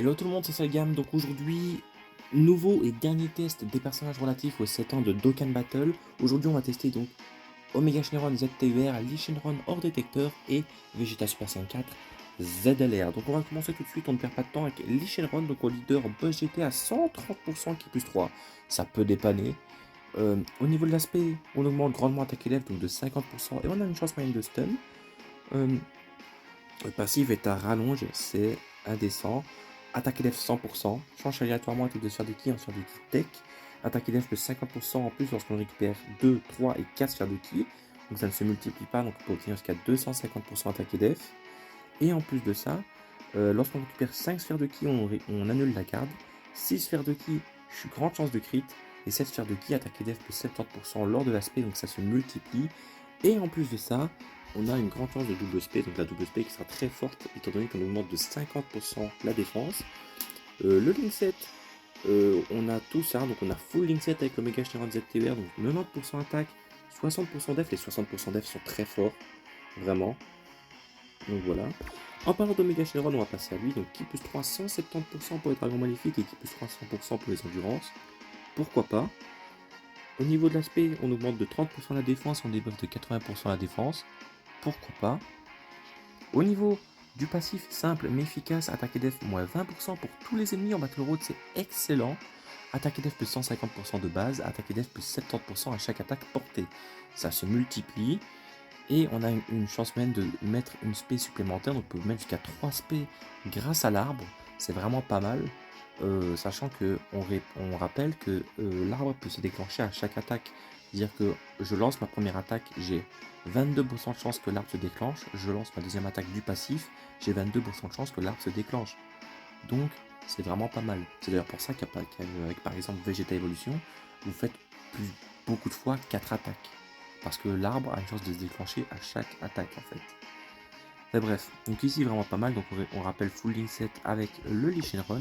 Hello tout le monde, c'est Salgam. Donc aujourd'hui, nouveau et dernier test des personnages relatifs aux 7 ans de Dokkan Battle. Aujourd'hui, on va tester donc Omega Shenron ZTUR, Lee Shenron hors détecteur et Vegeta Super Saiyan 4 ZLR. Donc on va commencer tout de suite, on ne perd pas de temps avec Lee Shenron, donc au leader Buzz GT à 130% qui plus 3. Ça peut dépanner. Au niveau de l'aspect, on augmente grandement attaque élève donc de 50% et on a une chance moyenne de stun. Euh, le passif est à rallonge, c'est indécent. Attaque élève 100%, change aléatoirement attaque de sphère de ki en sphère de ki tech. Attaque élève plus 50% en plus lorsqu'on récupère 2, 3 et 4 sphères de ki. Donc ça ne se multiplie pas, donc on peut obtenir jusqu'à 250% attaque élève. Et en plus de ça, lorsqu'on récupère 5 sphères de ki, on annule la garde. 6 sphères de ki, grande chance de crit. Et 7 sphères de ki, attaque élève plus 70% lors de l'aspect, donc ça se multiplie. Et en plus de ça, on a une grande chance de double spé, donc la double spé qui sera très forte étant donné qu'on augmente de 50% la défense. Le link set, on a tout ça, donc on a full link set avec l'Omega Shenron ZTR, donc 90% attaque, 60% def, les 60% def sont très forts, vraiment. Donc voilà. En parlant d'Omega Shenron, on va passer à lui, donc qui plus 3, 170% pour les dragons maléfiques et qui plus 3, 100% pour les endurances. Pourquoi pas. Au niveau de l'aspect, on augmente de 30% la défense, on débuffe de 80% la défense. Pourquoi pas. Au niveau du passif simple mais efficace, attaque et def moins 20% pour tous les ennemis en Battle Road, c'est excellent. Attaque et def plus 150% de base, attaque et def plus 70% à chaque attaque portée. Ça se multiplie et on a une chance même de mettre une spé supplémentaire, donc on peut mettre jusqu'à 3 spé grâce à l'arbre. C'est vraiment pas mal, sachant que on rappelle que l'arbre peut se déclencher à chaque attaque. C'est-à-dire que je lance ma première attaque, j'ai 22% de chance que l'arbre se déclenche. Je lance ma deuxième attaque du passif, j'ai 22% de chance que l'arbre se déclenche. Donc c'est vraiment pas mal. C'est d'ailleurs pour ça qu'avec par exemple Vegeta Evolution, vous faites beaucoup de fois 4 attaques. Parce que l'arbre a une chance de se déclencher à chaque attaque en fait. Mais bref, donc ici vraiment pas mal, donc on rappelle full link set avec le Lee Shenron.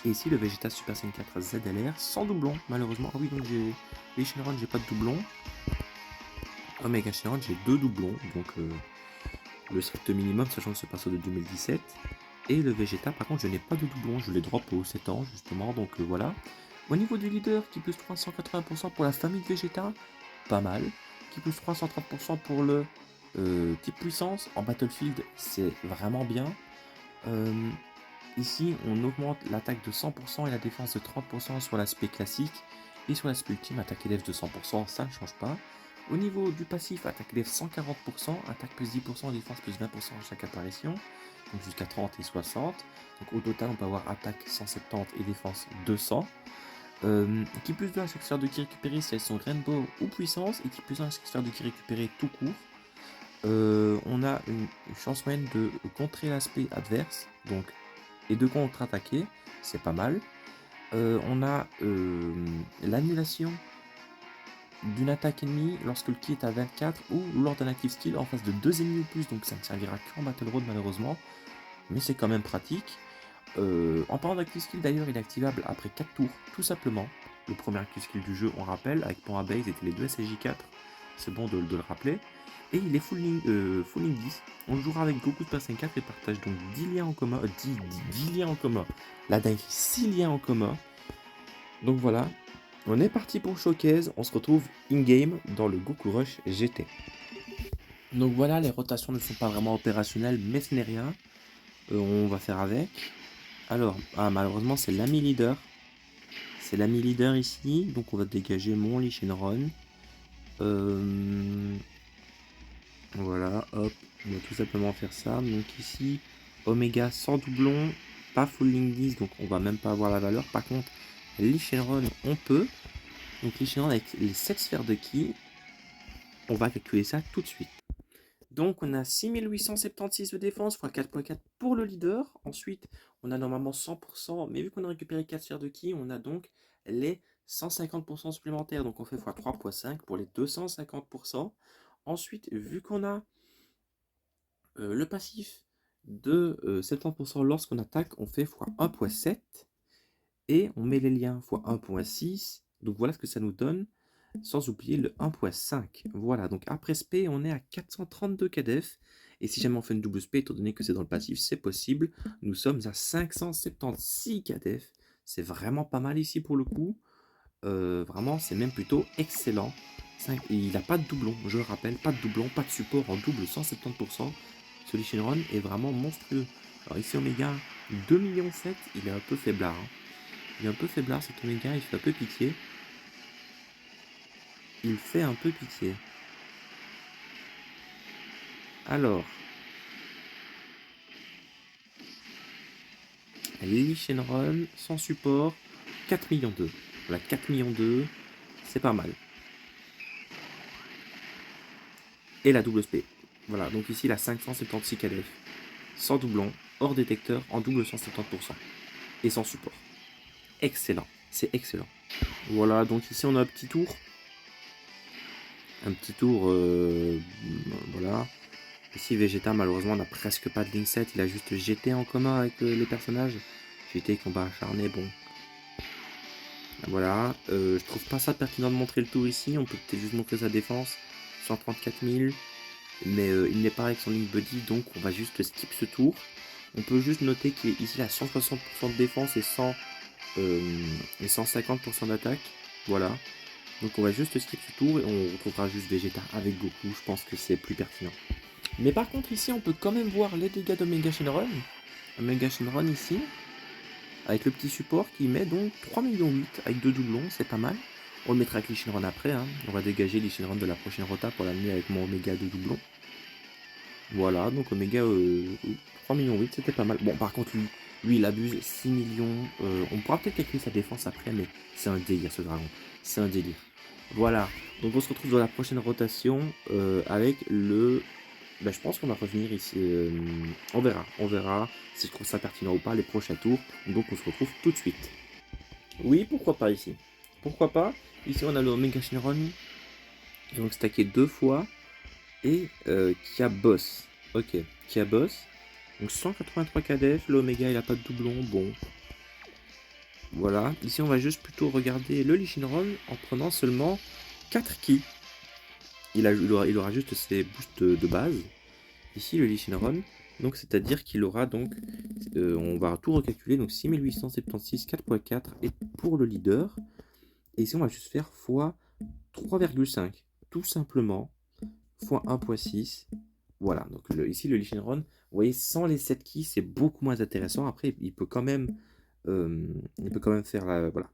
Et ici le Vegeta Super Saiyan 4 ZLR sans doublon malheureusement. Ah oui, donc j'ai Lee Shenron, j'ai pas de doublon. Omega Shenron, j'ai 2 doublons, donc le strict minimum sachant que ce perso de 2017. Et le Vegeta par contre je n'ai pas de doublon, je l'ai drop au 7 ans justement, donc voilà. Au niveau du leader qui plus 380% pour la famille de Vegeta, pas mal. Qui plus 330% pour le type puissance. En Battlefield, c'est vraiment bien. Ici, on augmente l'attaque de 100% et la défense de 30% sur l'aspect classique. Et sur l'aspect ultime, attaque élève de 100%, ça ne change pas. Au niveau du passif, attaque élève 140%, attaque plus 10%, défense plus 20% à chaque apparition. Donc jusqu'à 30 et 60. Donc au total, on peut avoir attaque 170 et défense 200. Qui plus 2 à chaque sphère de ki récupérée si elles sont Rainbow ou puissance, et qui plus 1 à chaque sphère de ki récupérée tout court. On a une chance moyenne de contrer l'aspect adverse, donc, et de contre-attaquer, c'est pas mal. On a l'annulation d'une attaque ennemie lorsque le ki est à 24 ou lors d'un active skill en face de 2 ennemis ou plus, donc ça ne servira qu'en Battle Road malheureusement, mais c'est quand même pratique. En parlant d'active skill d'ailleurs, il est activable après 4 tours, tout simplement. Le premier active skill du jeu, on rappelle, avec Pont à Base était les deux SSJ4, c'est bon de le rappeler. Et il est full link 10. On le jouera avec Goku Super Saiyan 4 et partage donc 10 liens en commun. 10 liens en commun. Là, il 6 liens en commun. Donc voilà, on est parti pour Showcase. On se retrouve in-game dans le Goku Rush GT. Donc voilà, les rotations ne sont pas vraiment opérationnelles, mais ce n'est rien. On va faire avec. Alors, malheureusement, c'est l'ami leader. C'est l'ami leader ici. Donc, on va dégager mon Lee Shenron. Voilà, hop. On va tout simplement faire ça. Donc, ici, Omega sans doublon. Pas full link 10. Donc, on va même pas avoir la valeur. Par contre, Lee Shenron, on peut. Donc, Lee Shenron avec les 7 sphères de ki. On va calculer ça tout de suite. Donc, on a 6876 de défense, x 4.4 pour le leader. Ensuite, on a normalement 100%, mais vu qu'on a récupéré 4 sphères de ki, on a donc les 150% supplémentaires. Donc, on fait x 3.5 pour les 250%. Ensuite, vu qu'on a le passif de 70% lorsqu'on attaque, on fait x 1.7. Et on met les liens x 1.6. Donc, voilà ce que ça nous donne. Sans oublier le 1.5. Voilà, donc après SP, on est à 432 KDF. Et si jamais on fait une double spé, étant donné que c'est dans le passif, c'est possible. Nous sommes à 576 KDF. C'est vraiment pas mal ici pour le coup. Vraiment, c'est même plutôt excellent. Il n'a pas de doublon, je le rappelle, pas de doublon, pas de support en double 170%. Ce Lee Shinron est vraiment monstrueux. Alors ici, Omega, 2,7 millions, il est un peu faiblard. Hein. Il est un peu faiblard cet Omega, il fait un peu pitié. Il fait un peu pitié. Alors, Lee Shenron, sans support, 4,2 millions. Voilà, 4,2 millions, c'est pas mal. Et la double SP. Voilà, donc ici, il a 576 KDF. Sans doublon, hors détecteur, en double 170%. Et sans support. Excellent, c'est excellent. Voilà, donc ici, on a un petit tour. Un petit tour, voilà. Ici, Vegeta, malheureusement, n'a presque pas de link set. Il a juste GT en commun avec les personnages. GT, combat acharné, bon. Voilà, je trouve pas ça pertinent de montrer le tour ici. On peut peut-être juste montrer sa défense. 134 000. Mais il n'est pas avec son link buddy, donc on va juste skip ce tour. On peut juste noter qu'ici, il a 160% de défense et 150% d'attaque. Voilà. Donc on va juste skip ce tour et on retrouvera juste Vegeta avec Goku. Je pense que c'est plus pertinent. Mais par contre ici on peut quand même voir les dégâts d'Omega Shenron. Omega Shenron ici. Avec le petit support qui met donc 3,8 millions avec 2 doublons, c'est pas mal. On le mettra avec Lee Shenron après. Hein. On va dégager Lee Shenron de la prochaine rota pour l'amener avec mon Omega de doublon. Voilà, donc Omega 3,8 millions, c'était pas mal. Bon par contre lui il abuse 6 millions. On pourra peut-être calculer sa défense après, mais c'est un délire ce dragon. C'est un délire. Voilà, donc on se retrouve dans la prochaine rotation avec le... Ben, je pense qu'on va revenir ici. On verra si je trouve ça pertinent ou pas les prochains tours. Donc on se retrouve tout de suite. Oui, pourquoi pas ici. Pourquoi pas. Ici on a le Omega Shenron. Donc stacké 2 fois. Et qui a boss. Ok, qui a boss. Donc 183 KDF, l'Omega il a pas de doublon, bon. Voilà, ici on va juste plutôt regarder le Lee Shinron en prenant seulement 4 ki. Il aura juste ses boosts de base. Ici le Lee Shinron, donc c'est-à-dire qu'il aura donc, on va tout recalculer, donc 6876, 4.4 et pour le leader. Et ici on va juste faire x 3,5, tout simplement, x 1.6. Voilà, donc ici le Lee Shinron, vous voyez, sans les 7 ki, c'est beaucoup moins intéressant. Après, il peut quand même faire la, voilà,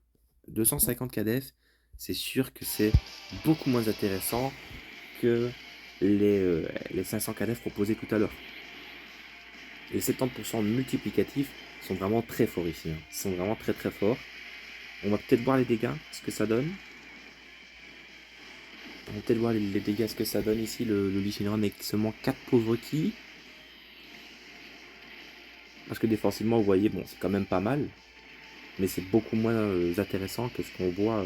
250 KDF. C'est sûr que c'est beaucoup moins intéressant que les 500 KDF proposés tout à l'heure. Les 70% multiplicatifs sont vraiment très forts ici. Hein. Ils sont vraiment très très forts. On va peut-être voir les dégâts, ce que ça donne. On va peut-être voir les dégâts, ce que ça donne ici. Le Lee Shinron avec seulement 4 pauvres ki. Parce que défensivement, vous voyez, bon, c'est quand même pas mal. Mais c'est beaucoup moins intéressant que ce qu'on voit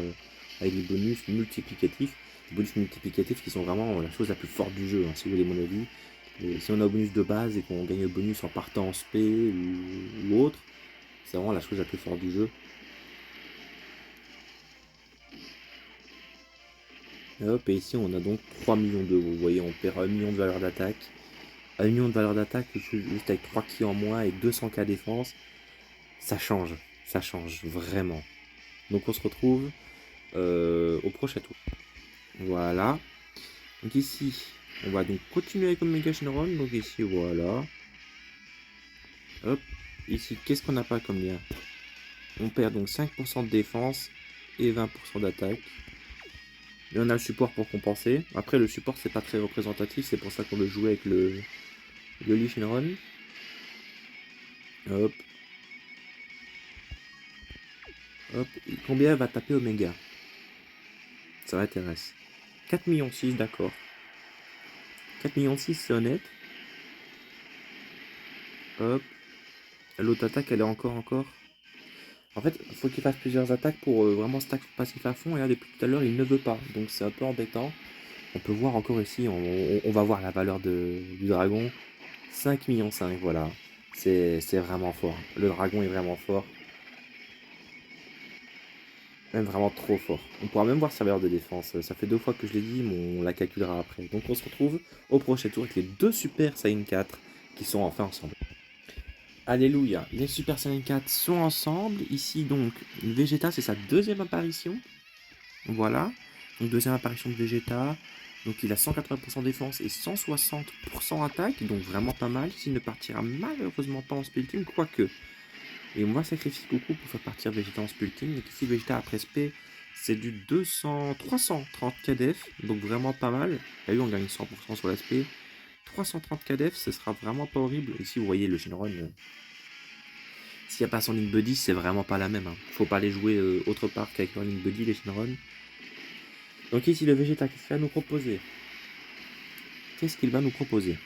avec les bonus multiplicatifs. Les bonus multiplicatifs qui sont vraiment la chose la plus forte du jeu, hein, si vous voulez mon avis. Et si on a un bonus de base et qu'on gagne le bonus en partant en spé ou autre, c'est vraiment la chose la plus forte du jeu. Et hop, et ici on a donc 3 millions d'euros. Vous voyez, on perd 1 million de valeur d'attaque. 1 million de valeur d'attaque juste avec 3 ki en moins et 200k défense. Ça change vraiment. Donc on se retrouve au prochain tour. Voilà. Donc ici, on va donc continuer avec Omega Shenron. Donc ici, voilà. Hop. Ici, qu'est-ce qu'on n'a pas comme lien? On perd donc 5% de défense et 20% d'attaque. Et on a le support pour compenser. Après, le support, c'est pas très représentatif. C'est pour ça qu'on veut jouer avec le Lee Shenron. Hop. Hop. Et combien va taper Omega? Ça m'intéresse. 4,6 millions, d'accord. 4,6 millions, c'est honnête. Hop. L'autre attaque, elle est encore. En fait, il faut qu'il fasse plusieurs attaques pour vraiment stack son passif à fond. Et là, depuis tout à l'heure, il ne veut pas. Donc c'est un peu embêtant. On peut voir encore ici, on va voir la valeur du dragon. 5,5 millions, voilà. C'est vraiment fort. Le dragon est vraiment fort. Même vraiment trop fort. On pourra même voir sa valeur de défense. Ça fait 2 fois que je l'ai dit, mais on la calculera après. Donc on se retrouve au prochain tour avec les deux Super Saiyan 4 qui sont enfin ensemble. Alléluia, les Super Saiyan 4 sont ensemble. Ici donc, Vegeta, c'est sa deuxième apparition. Voilà, donc deuxième apparition de Vegeta. Donc il a 180% défense et 160% attaque, donc vraiment pas mal. S'il ne partira malheureusement pas en Splitting, quoique. Et on va sacrifier Goku pour faire partir Vegeta en Splitting. Donc ici Vegeta après SP, c'est du 330 KDF, donc vraiment pas mal. Là on gagne 100% sur l'aspect. 330 KDF, ce sera vraiment pas horrible. Ici vous voyez le Shenron, s'il n'y a pas son Link Buddy, c'est vraiment pas la même. Hein. Faut pas les jouer autre part qu'avec leur Link Buddy, les Shenron. Donc ici le Vegeta, qu'est-ce qu'il va nous proposer? Qu'est-ce qu'il va nous proposer?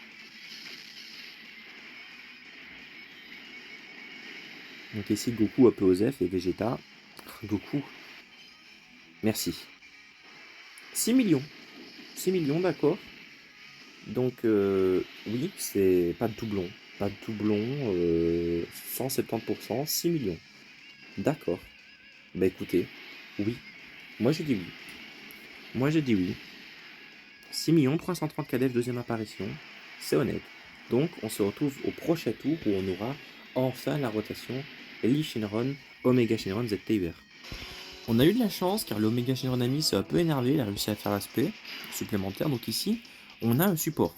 Donc ici Goku up Osef et Vegeta. Goku, merci. 6 millions. 6 millions, d'accord. Donc oui, c'est pas de doublon. Pas de doublon, 170%, 6 millions. D'accord. Bah écoutez, oui. Moi je dis oui. Moi je dis oui. 6 millions, 330 KDF, deuxième apparition. C'est honnête. Donc on se retrouve au prochain tour où on aura enfin la rotation Lee Shinron, Omega Shinron, ZTUR. On a eu de la chance car l'Omega Shinron Ami s'est un peu énervé, il a réussi à faire l'aspect supplémentaire. Donc ici, on a un support.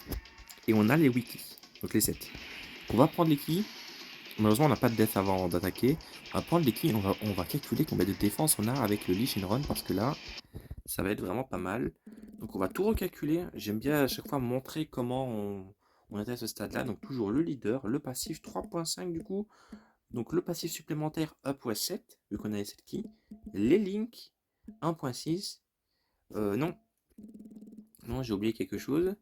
Et on a les wikis, donc les 7. On va prendre les keys. Malheureusement, on n'a pas de death avant d'attaquer. On va prendre les keys et on va calculer combien de défense on a avec le Lee Shinron parce que là, ça va être vraiment pas mal. Donc on va tout recalculer. J'aime bien à chaque fois montrer comment on atteint ce stade-là. Donc toujours le leader, le passif 3.5 du coup. Donc le passif supplémentaire up ou 7, vu qu'on a les 7 keys. Les links 1.6. Non. Non, j'ai oublié quelque chose.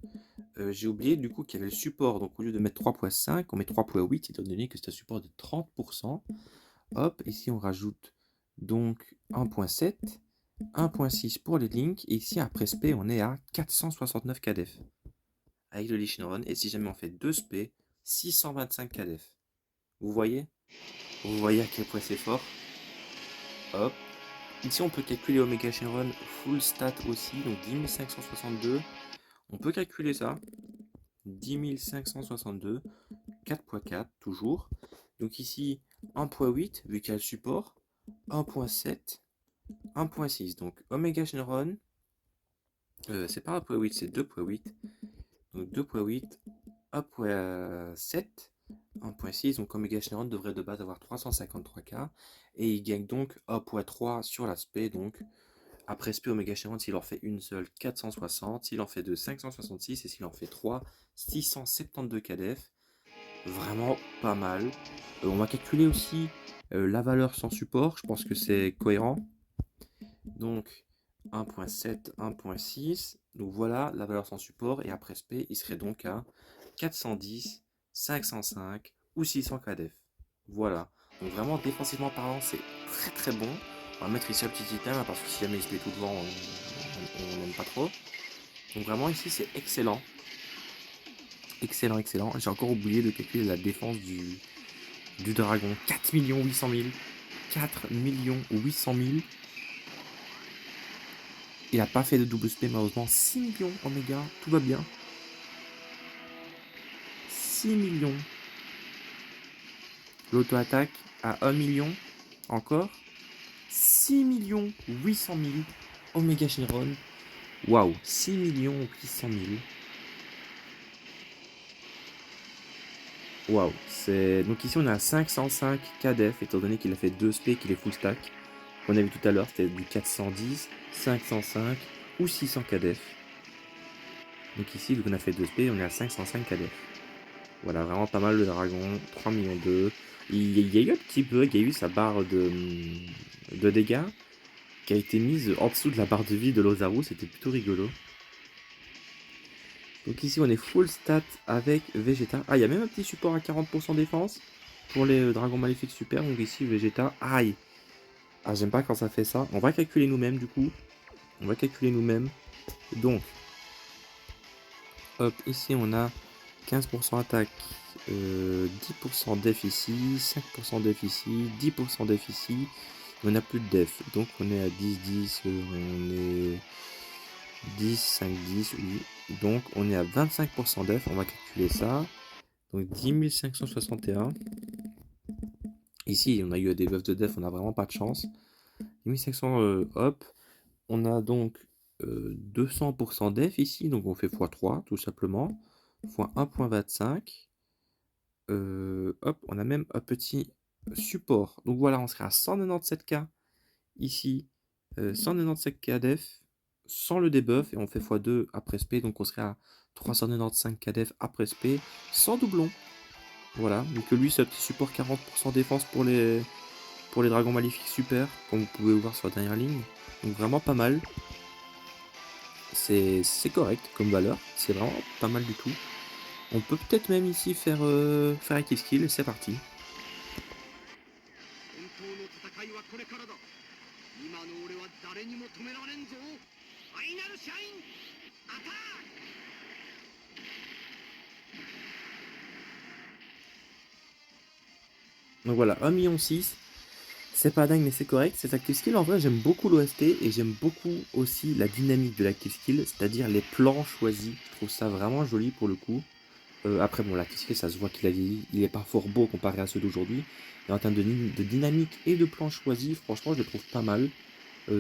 J'ai oublié du coup qu'il y avait le support. Donc au lieu de mettre 3.5, on met 3.8, étant donné que c'est un support de 30%. Hop, ici on rajoute donc 1.7. 1.6 pour les links. Et ici, après SP, on est à 469 KDF. Avec le Lee Shinron. Et si jamais on fait 2 SP, 625 KDF. Vous voyez? Vous voyez à quel point c'est fort. Hop. Ici, on peut calculer Omega Shenron full stat aussi. Donc 10 562. On peut calculer ça. 10 562. 4.4 toujours. Donc ici, 1.8 vu qu'il y a le support. 1.7. 1.6. Donc Omega Shenron. C'est pas 1.8, c'est 2.8. Donc 2.8, 1.7, 1.6. Donc Omega Shenron devrait de base avoir 353k. Et il gagne donc 1.3 sur l'aspect. Donc après SP Omega Shenron, s'il en fait une seule, 460. S'il en fait deux, 566. Et s'il en fait 3, 672 KDF. Vraiment pas mal. On va calculer aussi la valeur sans support. Je pense que c'est cohérent. Donc 1.7, 1.6. Donc voilà la valeur sans support. Et après SP, il serait donc à 410, 505 ou 600 KDF. Voilà. Donc vraiment, défensivement parlant, c'est très très bon. On va mettre ici un petit item, parce que si jamais il se met tout devant, on n'aime pas trop. Donc vraiment, ici, c'est excellent. Excellent, excellent. J'ai encore oublié de calculer la défense du dragon. 4 800 000. 4 800 000. Il n'a pas fait de double SP, malheureusement. 6 millions Oméga, tout va bien. 6 millions. L'auto-attaque à 1 million. Encore. 6 800 000. Omega Shenron. Waouh, 6 800 000. Waouh, c'est... Donc ici on a 505 KDF, étant donné qu'il a fait 2 SP, qu'il est full stack. On a vu tout à l'heure, c'était du 410, 505 ou 600 KDF. Donc ici, vu qu'on a fait 2 SP, on est à 505 KDF. Voilà, vraiment pas mal le dragon, 3 millions 2. Il y a eu un petit bug, il y a eu sa barre de dégâts qui a été mise en dessous de la barre de vie de Lozaru, c'était plutôt rigolo. Donc ici on est full stat avec Vegeta. Ah, il y a même un petit support à 40% défense pour les dragons maléfiques super. Donc ici Vegeta, aïe. Ah, j'aime pas quand ça fait ça. On va calculer nous-mêmes du coup. On va calculer nous-mêmes. Donc, hop, ici on a 15% attaque, 10% def ici, 5% def ici, 10% def ici. mais on n'a plus de def. Donc on est à 10, 10, on est 10, 5, 10, oui. Donc on est à 25% def, on va calculer ça. Donc 10 561. Ici, on a eu des buffs de def, on n'a vraiment pas de chance. 10 500, hop. On a donc 200% def ici, donc on fait x3 tout simplement. Fois 1.25. Hop, on a même un petit support. Donc voilà, on serait à 197K ici. 197K def sans le debuff et on fait x2 après SP, donc on serait à 395K def après SP sans doublon. Voilà, donc lui c'est un petit support 40% défense pour les dragons maléfiques super, comme vous pouvez voir sur la dernière ligne. Donc vraiment pas mal. C'est correct comme valeur, c'est vraiment pas mal du tout. On peut peut-être même ici faire un kill skill, c'est parti. Donc voilà, 1,6 million. C'est pas dingue mais c'est correct. Cette active skill en vrai j'aime beaucoup l'OST et j'aime beaucoup aussi la dynamique de l'active skill, c'est-à-dire les plans choisis. Je trouve ça vraiment joli pour le coup. Après bon l'active skill ça se voit qu'il a vieilli, il est pas fort beau comparé à ceux d'aujourd'hui. Et en termes de dynamique et de plans choisis, franchement je le trouve pas mal.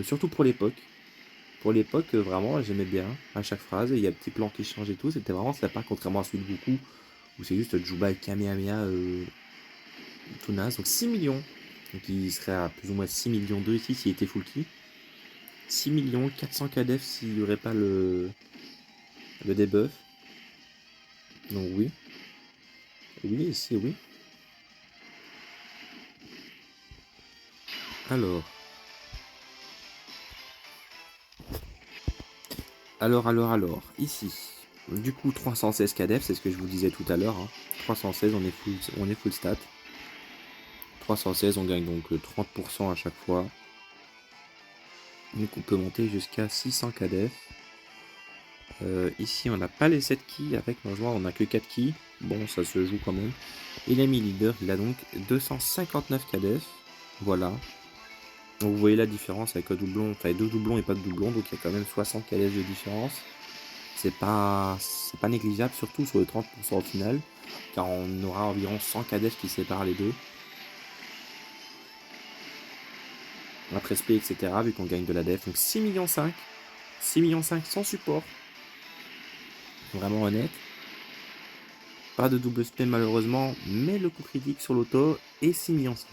Surtout pour l'époque. Pour l'époque vraiment j'aimais bien à chaque phrase, il y a des petits plans qui changent et tout, c'était vraiment sympa contrairement à celui de Goku où c'est juste Juba et Kamehameha tout naze. Donc 6 millions. Donc il serait à plus ou moins 6 millions 2 ici s'il était full key. 6 millions 400 KDF s'il n'y aurait pas le debuff. Donc oui. Oui, ici oui. Alors. Ici. Du coup 316 KDF, c'est ce que je vous disais tout à l'heure. Hein. 316, on est full stat. 316, on gagne donc 30% à chaque fois. Donc on peut monter jusqu'à 600 KDF. Ici on n'a pas les 7 keys, avec malheureusement on n'a que 4 keys. Bon ça se joue quand même. Et l'ami leader il a donc 259 KDF. Voilà. Donc vous voyez la différence avec un doublon, enfin 2 doublons et pas de doublon, donc il y a quand même 60 KDF de différence. C'est pas négligeable, surtout sur le 30% au final, car on aura environ 100 KDF qui séparent les deux. Après SP, etc. vu qu'on gagne de la def. Donc 6 millions 5. 6 millions 5 sans support. Vraiment honnête. Pas de double SP malheureusement, mais le coup critique sur l'auto est 6 millions 5.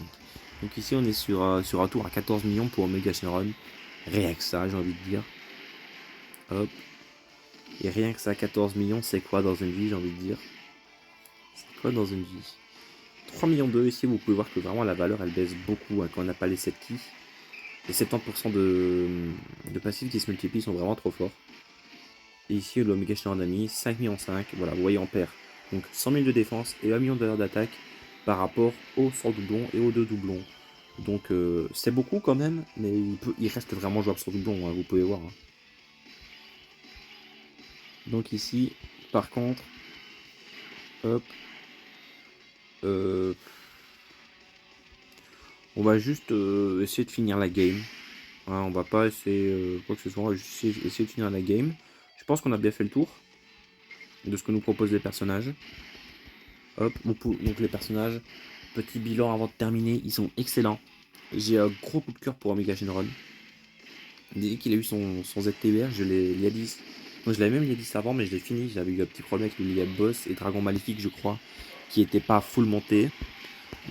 Donc ici on est sur un tour à 14 millions pour Omega Shenron. Rien que ça j'ai envie de dire. Hop. Et rien que ça, 14 millions, c'est quoi dans une vie j'ai envie de dire. C'est quoi dans une vie. 3 millions 2 ici, vous pouvez voir que vraiment la valeur elle baisse beaucoup hein, quand on n'a pas les 7 keys. Les 70% de passifs qui se multiplient sont vraiment trop forts. Et ici l'Omega Shenron Ami, 5 millions 5, voilà, vous voyez on perd. Donc 100 000 de défense et 1 million de valeur d'attaque par rapport aux 100 doublons et aux 2 doublons. Donc c'est beaucoup quand même, mais il reste vraiment jouable sur doublon, hein, vous pouvez voir. Hein. Donc ici, par contre, hop, on va juste essayer de finir la game. Hein, on va pas essayer quoi que ce soit, on va juste essayer de finir la game. Je pense qu'on a bien fait le tour de ce que nous proposent les personnages. Hop, donc les personnages, petit bilan avant de terminer, ils sont excellents. J'ai un gros coup de cœur pour Omega Shenron. Dès qu'il a eu son ZTUR, je l'ai Liadis. Moi je l'avais même Liadis avant, mais je l'ai fini. J'avais eu un petit problème avec le Liad Boss et Dragon Maléfique, je crois, qui n'était pas full monté.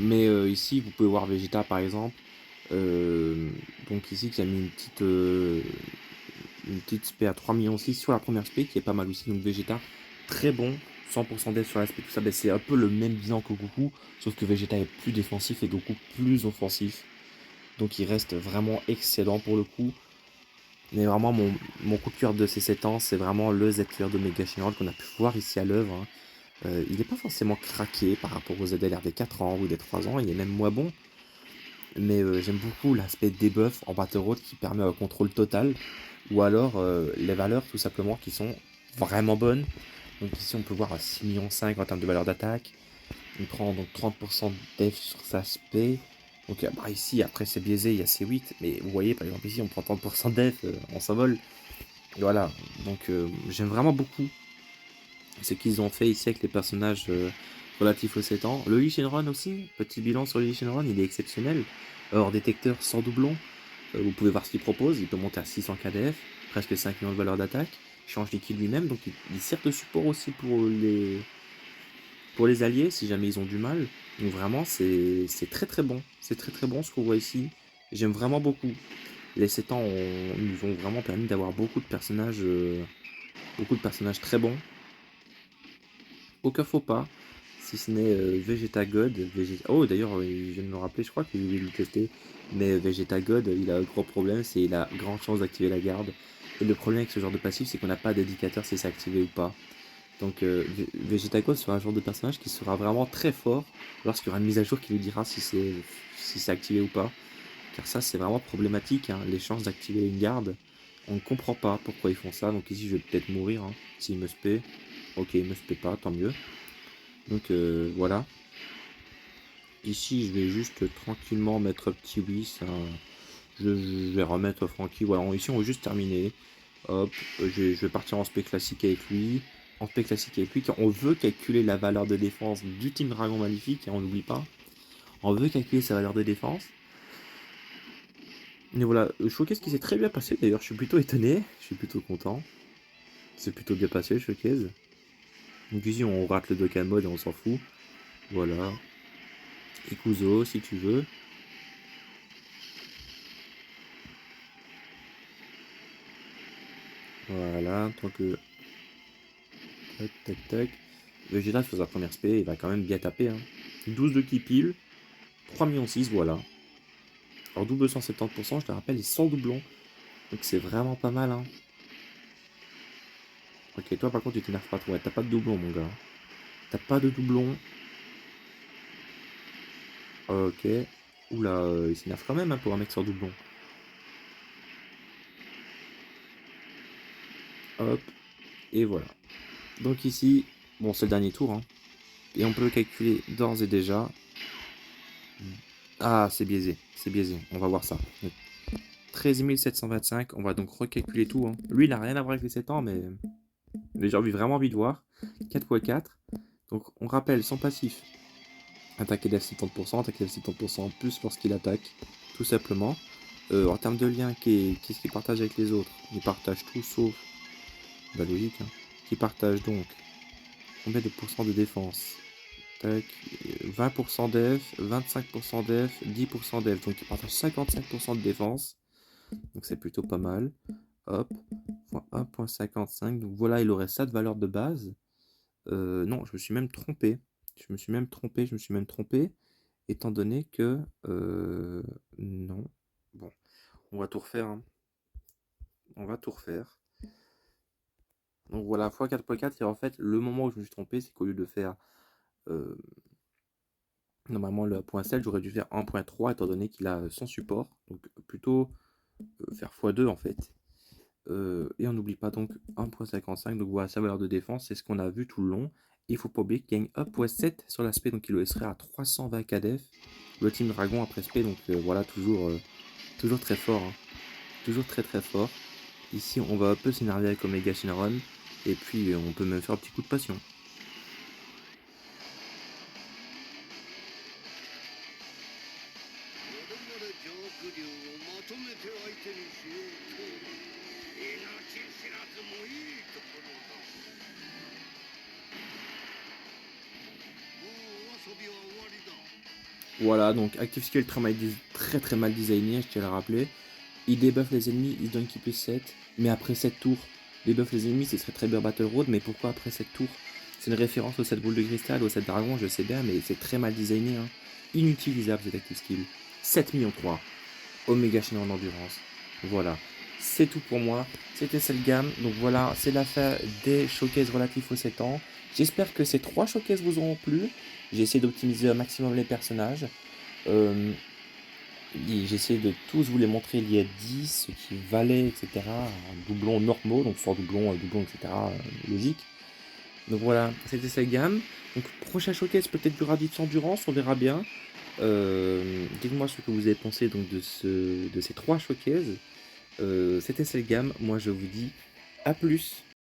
Mais ici, vous pouvez voir Vegeta par exemple. Donc ici, qui a mis une petite SP à 3 millions 6 sur la première SP, qui est pas mal aussi. Donc Vegeta, très bon. 100% dev sur la SP, tout ça, ben, c'est un peu le même bilan que Goku, sauf que Vegeta est plus défensif et Goku plus offensif. Donc il reste vraiment excellent pour le coup. Mais vraiment, mon coup de cœur de ces 7 ans, c'est vraiment le ZQR de Mega Shenron qu'on a pu voir ici à l'œuvre. Hein. Il n'est pas forcément craqué par rapport aux ZLR des 4 ans ou des 3 ans, il est même moins bon. Mais j'aime beaucoup l'aspect debuff en Battle Road qui permet un contrôle total. Ou alors les valeurs tout simplement qui sont vraiment bonnes. Donc ici on peut voir à 6,5 millions en termes de valeur d'attaque. Il prend donc 30% de def sur sa SP. Donc bah, ici, après c'est biaisé, il y a C8, mais vous voyez, par exemple ici, on prend 30% de def, on s'envole. Et voilà, donc j'aime vraiment beaucoup ce qu'ils ont fait ici avec les personnages relatifs aux 7 ans. Le Lee Shenron aussi, petit bilan sur le Lee Shenron, il est exceptionnel. Hors détecteur sans doublon, vous pouvez voir ce qu'il propose, il peut monter à 600 KDF, presque 5 millions de valeur d'attaque, il change les kills lui-même, donc il sert de support aussi pour les alliés, si jamais ils ont du mal. Donc vraiment, c'est très très bon. C'est très très bon ce qu'on voit ici. J'aime vraiment beaucoup. Les 7 ans nous ont vraiment permis d'avoir beaucoup de personnages très bons. Aucun faux pas, si ce n'est Vegeta God. Oh d'ailleurs, je viens de me rappeler, je crois que j'ai oublié de le tester. Mais Vegeta God, il a un gros problème, c'est qu'il a grande chance d'activer la garde. Et le problème avec ce genre de passif, c'est qu'on n'a pas d'indicateur si c'est activé ou pas. Donc Vegeta God sera un genre de personnage qui sera vraiment très fort lorsqu'il y aura une mise à jour qui lui dira si c'est activé ou pas. Car ça c'est vraiment problématique, hein, les chances d'activer une garde. On ne comprend pas pourquoi ils font ça. Donc ici je vais peut-être mourir hein, s'il me spé. Ok, il me spé pas, tant mieux. Donc voilà. Ici je vais juste tranquillement mettre un petit oui. Ça, je vais remettre Franky. Voilà, ici on va juste terminer. Hop, je vais partir en spé classique avec lui. En spé classique avec lui, car on veut calculer la valeur de défense du Team Dragon Maléfique, et on n'oublie pas. On veut calculer sa valeur de défense. Et voilà, le showcase qui s'est très bien passé d'ailleurs, je suis plutôt étonné, je suis plutôt content. C'est plutôt bien passé le showcase. Donc ici on rate le Dokkan mode et on s'en fout. Voilà. Ikuzo si tu veux. Voilà, tant que... Tac, tac, tac. Vegeta sur sa première spé, il va quand même bien taper. Hein. 12 de ki pile, 3 millions 6, voilà. Alors double 170%, je te rappelle, et sans doublon. Donc c'est vraiment pas mal. Hein. Ok, toi par contre tu t'énerves pas trop. Ouais, t'as pas de doublon mon gars. T'as pas de doublon. Ok. Oula, il s'énerve quand même hein, pour un mec sans doublon. Hop. Et voilà. Donc ici, bon c'est le dernier tour. Hein. Et on peut le calculer d'ores et déjà. Ah, c'est biaisé. C'est biaisé. On va voir ça. Donc, 13 725. On va donc recalculer tout. Hein. Lui, il n'a rien à voir avec les 7 ans, mais j'ai vraiment envie de voir. 4x4. Donc on rappelle son passif. Attaque def 70%, attaque def 70% plus lorsqu'il attaque, tout simplement. En termes de lien, qu'est-ce qu'il partage avec les autres? Il partage tout sauf, bah logique, hein. Qui partage donc combien de pourcents de défense? Tac, 20% def, 25% def, 10% def. Donc il partage 55% de défense. Donc c'est plutôt pas mal. Hop, 1.55. Donc voilà, il aurait ça de valeur de base. Non, je me suis même trompé. Je me suis même trompé. Étant donné que... non. Bon, on va tout refaire. Hein. On va tout refaire. Donc voilà, x4.4, et en fait, le moment où je me suis trompé, c'est qu'au lieu de faire... normalement, le 1.7, j'aurais dû faire 1.3, étant donné qu'il a son support. Donc plutôt faire x2, en fait. Et on n'oublie pas donc 1.55. Donc voilà, sa valeur de défense, c'est ce qu'on a vu tout le long. Il faut pas oublier qu'il gagne 1.7 sur l'aspect, donc il le laisserait à 320 KDF. Le Team Dragon après SP, donc voilà, toujours très fort. Hein. Toujours très très fort. Ici, on va un peu s'énerver avec Omega Shenron. Et puis, on peut même faire un petit coup de passion. Voilà, donc Active Skill très très mal designé, je tiens à le rappeler. Il débuffe les ennemis, il donne qu'il plus 7. Mais après 7 tours, débuffe les ennemis, ce serait très bien Battle Road. Mais pourquoi après 7 tours? C'est une référence aux 7 boules de cristal, aux 7 dragons, je sais bien, mais c'est très mal designé. Hein. Inutilisable cet Active Skill. 7 millions 3. Omega Shenron en endurance. Voilà. C'est tout pour moi. C'était cette gamme. Donc voilà, c'est la fin des showcases relatifs aux 7 ans. J'espère que ces 3 showcases vous auront plu. J'ai essayé d'optimiser un maximum les personnages. J'ai essayé de tous vous les montrer. Il y a 10, ce qui valait, etc. Doublons normaux, donc sans doublon, doublon, etc. Logique. Donc voilà, c'était cette gamme. Donc prochain showcase peut-être du Raditz Endurance, on verra bien. Dites-moi ce que vous avez pensé donc de ces trois showcases. C'était Selgam. Moi, je vous dis à plus.